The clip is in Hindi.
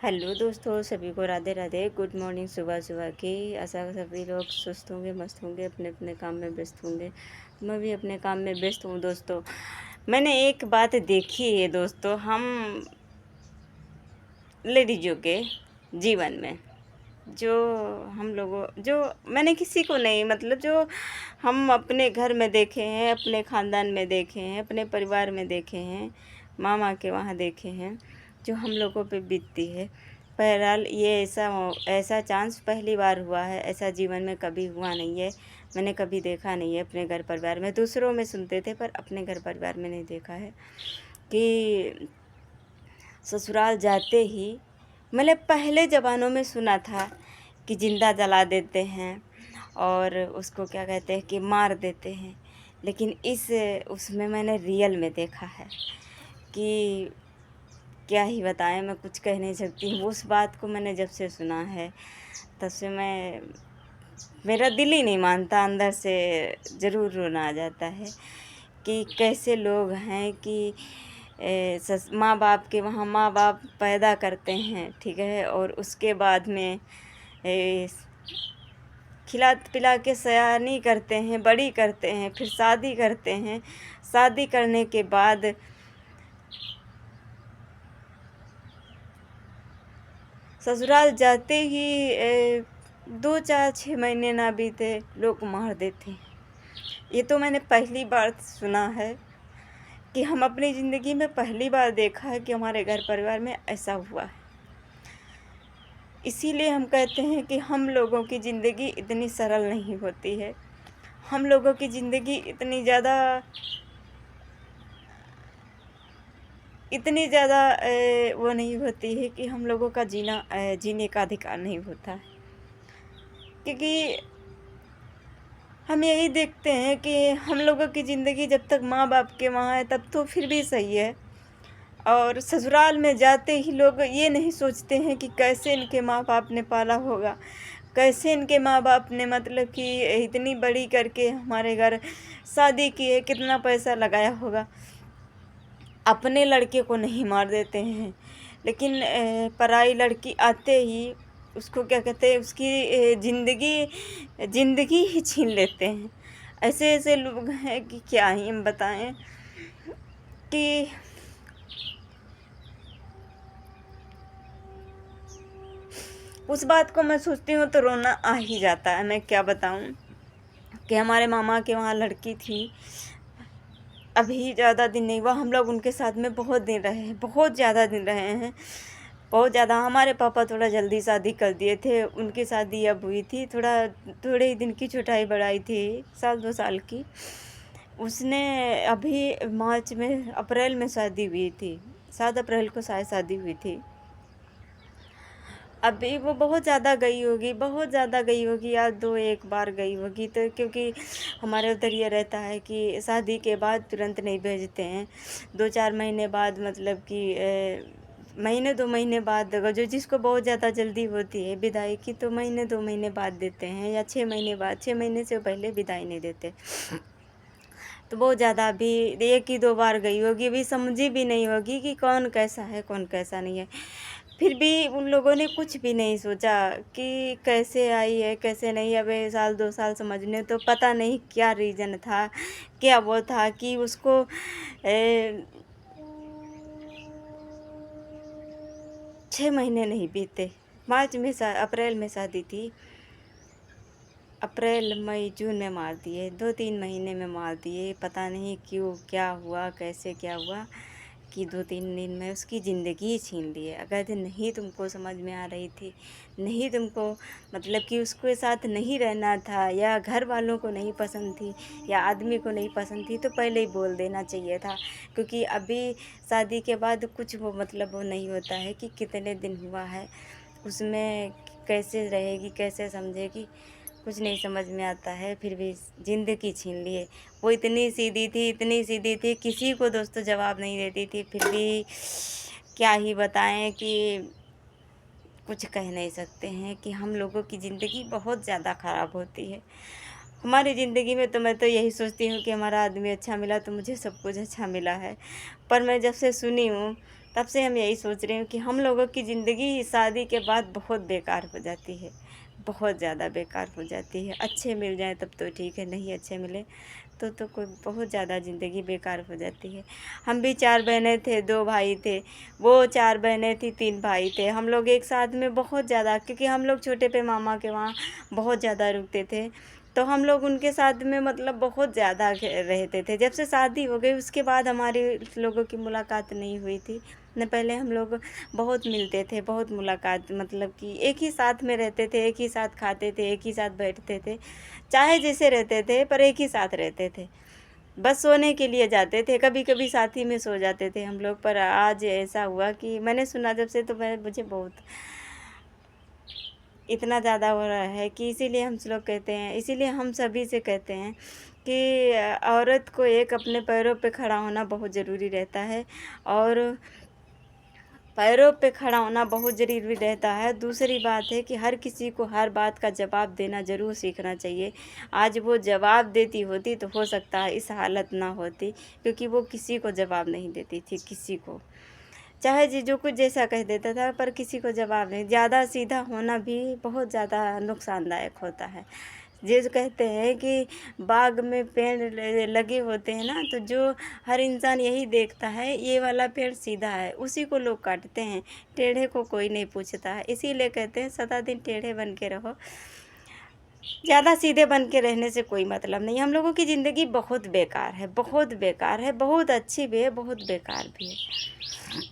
हेलो दोस्तों, सभी को राधे राधे। Good morning. सुबह सुबह की आशा सभी लोग सुस्त होंगे, मस्त होंगे, अपने अपने काम में व्यस्त होंगे। मैं भी अपने काम में व्यस्त हूँ दोस्तों। मैंने एक बात देखी है दोस्तों, हम लेडीजों के जीवन में, जो हम लोगों जो मैंने किसी को नहीं, मतलब जो हम अपने घर में देखे हैं, अपने ख़ानदान में देखे हैं, अपने परिवार में देखे हैं, मामा के वहाँ देखे हैं, जो हम लोगों पे बीतती है। बहरहाल ये ऐसा चांस पहली बार हुआ है, ऐसा जीवन में कभी हुआ नहीं है। मैंने कभी देखा नहीं है अपने घर परिवार में। दूसरों में सुनते थे पर अपने घर परिवार में नहीं देखा है कि ससुराल जाते ही, मैंने पहले ज़मानों में सुना था कि जिंदा जला देते हैं और उसको क्या कहते हैं कि मार देते हैं, लेकिन इस उसमें मैंने रियल में देखा है कि क्या ही बताएं, मैं कुछ कह नहीं सकती हूँ। उस बात को मैंने जब से सुना है तब से मेरा दिल ही नहीं मानता, अंदर से ज़रूर रोना आ जाता है कि कैसे लोग हैं कि माँ बाप के वहाँ माँ बाप पैदा करते हैं, ठीक है, और उसके बाद में ए, खिला पिला के सयानी करते हैं, बड़ी करते हैं, फिर शादी करते हैं। शादी करने के बाद ससुराल जाते ही 2 4 6 महीने ना बीते लोग मार देते हैं। ये तो मैंने पहली बार सुना है कि हम अपनी ज़िंदगी में पहली बार देखा है कि हमारे घर परिवार में ऐसा हुआ है। इसीलिए हम कहते हैं कि हम लोगों की ज़िंदगी इतनी सरल नहीं होती है। हम लोगों की ज़िंदगी इतनी ज़्यादा वो नहीं होती है कि हम लोगों का जीने का अधिकार नहीं होता है। क्योंकि हम यही देखते हैं कि हम लोगों की ज़िंदगी जब तक माँ बाप के वहाँ है तब तो फिर भी सही है, और ससुराल में जाते ही लोग ये नहीं सोचते हैं कि कैसे इनके माँ बाप ने पाला होगा, कैसे इनके माँ बाप ने मतलब कि इतनी बड़ी करके हमारे घर शादी की है, कितना पैसा लगाया होगा। अपने लड़के को नहीं मार देते हैं, लेकिन पराई लड़की आते ही उसको क्या कहते हैं, उसकी ज़िंदगी ही छीन लेते हैं। ऐसे ऐसे लोग हैं कि क्या ही हम बताएं कि उस बात को मैं सोचती हूँ तो रोना आ ही जाता है। मैं क्या बताऊँ कि हमारे मामा के वहाँ लड़की थी, अभी ज़्यादा दिन नहीं हुआ, हम लोग उनके साथ में बहुत दिन रहे हैं, बहुत ज़्यादा दिन रहे हैं, बहुत ज़्यादा। हमारे पापा थोड़ा जल्दी शादी कर दिए थे, उनकी शादी अब हुई थी, थोड़े ही दिन की छुटाई बढ़ाई थी, 1 2 साल की। उसने अभी अप्रैल में शादी हुई थी, 7 अप्रैल को शायद शादी हुई थी। अभी वो बहुत ज़्यादा गई होगी, बहुत ज़्यादा गई होगी, या 2 1 बार गई होगी। तो क्योंकि हमारे उधर ये रहता है कि शादी के बाद तुरंत नहीं भेजते हैं, 2 4 महीने बाद, मतलब कि महीने 2 महीने बाद, अगर जो जिसको बहुत ज़्यादा जल्दी होती है विदाई की तो महीने 2 महीने बाद देते हैं, या 6 महीने बाद। 6 महीने से पहले विदाई नहीं देते। तो बहुत ज़्यादा अभी 1 ही 2 बार गई होगी, अभी समझी भी नहीं होगी कि कौन कैसा है कौन कैसा नहीं है। फिर भी उन लोगों ने कुछ भी नहीं सोचा कि कैसे आई है कैसे नहीं। अब 1 साल 2 साल समझने तो पता नहीं क्या रीज़न था, क्या वो था कि उसको 6 महीने नहीं बीते। अप्रैल में शादी थी, अप्रैल मई जून में मार दिए, 2 3 महीने में मार दिए। पता नहीं क्यों, क्या हुआ, कैसे क्या हुआ कि 2 3 दिन में उसकी ज़िंदगी छीन लिए। अगर नहीं तुमको समझ में आ रही थी, नहीं तुमको मतलब कि उसके साथ नहीं रहना था, या घर वालों को नहीं पसंद थी, या आदमी को नहीं पसंद थी, तो पहले ही बोल देना चाहिए था। क्योंकि अभी शादी के बाद कुछ वो मतलब वो नहीं होता है कि कितने दिन हुआ है, उसमें कैसे रहेगी, कैसे समझेगी, कुछ नहीं समझ में आता है। फिर भी ज़िंदगी छीन लिए। वो इतनी सीधी थी, इतनी सीधी थी, किसी को दोस्तों जवाब नहीं देती थी। फिर भी क्या ही बताएं कि कुछ कह नहीं सकते हैं कि हम लोगों की ज़िंदगी बहुत ज़्यादा ख़राब होती है। हमारी ज़िंदगी में तो मैं तो यही सोचती हूँ कि हमारा आदमी अच्छा मिला तो मुझे सब कुछ अच्छा मिला है। पर मैं जब से सुनी हूँ तब से हम यही सोच रहे हैं कि हम लोगों की ज़िंदगी शादी के बाद बहुत बेकार हो जाती है, बहुत ज़्यादा बेकार हो जाती है। अच्छे मिल जाएँ तब तो ठीक है, नहीं अच्छे मिले तो कोई बहुत ज़्यादा ज़िंदगी बेकार हो जाती है। हम भी 4 बहनें थे, 2 भाई थे, वो 4 बहनें थी, 3 भाई थे। हम लोग एक साथ में बहुत ज़्यादा, क्योंकि हम लोग छोटे पे मामा के वहाँ बहुत ज़्यादा रुकते थे, तो हम लोग उनके साथ में मतलब बहुत ज़्यादा रहते थे। जब से शादी हो गई उसके बाद हमारे लोगों की मुलाकात नहीं हुई थी। न पहले हम लोग बहुत मिलते थे, बहुत मुलाकात, मतलब कि एक ही साथ में रहते थे, एक ही साथ खाते थे, एक ही साथ बैठते थे। चाहे जैसे रहते थे पर एक ही साथ रहते थे। बस सोने के लिए जाते थे, कभी-कभी साथ ही में सो जाते थे हम लोग। पर आज ऐसा हुआ कि मैंने सुना जब से, तो मुझे बहुत इतना ज़्यादा हो रहा है कि इसीलिए हम लोग कहते हैं, इसीलिए हम सभी से कहते हैं कि औरत को एक अपने पैरों पे खड़ा होना बहुत ज़रूरी रहता है, और पैरों पे खड़ा होना बहुत ज़रूरी रहता है। दूसरी बात है कि हर किसी को हर बात का जवाब देना ज़रूर सीखना चाहिए। आज वो जवाब देती होती तो हो सकता है इस हालत ना होती, क्योंकि वो किसी को जवाब नहीं देती थी, किसी को। चाहे जो कुछ जैसा कह देता था, पर किसी को जवाब नहीं। ज़्यादा सीधा होना भी बहुत ज़्यादा नुकसानदायक होता है। ये जो कहते हैं कि बाग में पेड़ लगे होते हैं ना, तो जो हर इंसान यही देखता है ये वाला पेड़ सीधा है, उसी को लोग काटते हैं, टेढ़े को कोई नहीं पूछता है। इसीलिए कहते हैं सदा दिन टेढ़े बन के रहो, ज़्यादा सीधे बन के रहने से कोई मतलब नहीं। हम लोगों की ज़िंदगी बहुत बेकार है, बहुत बेकार है, बहुत अच्छी भी है, बहुत बेकार भी है।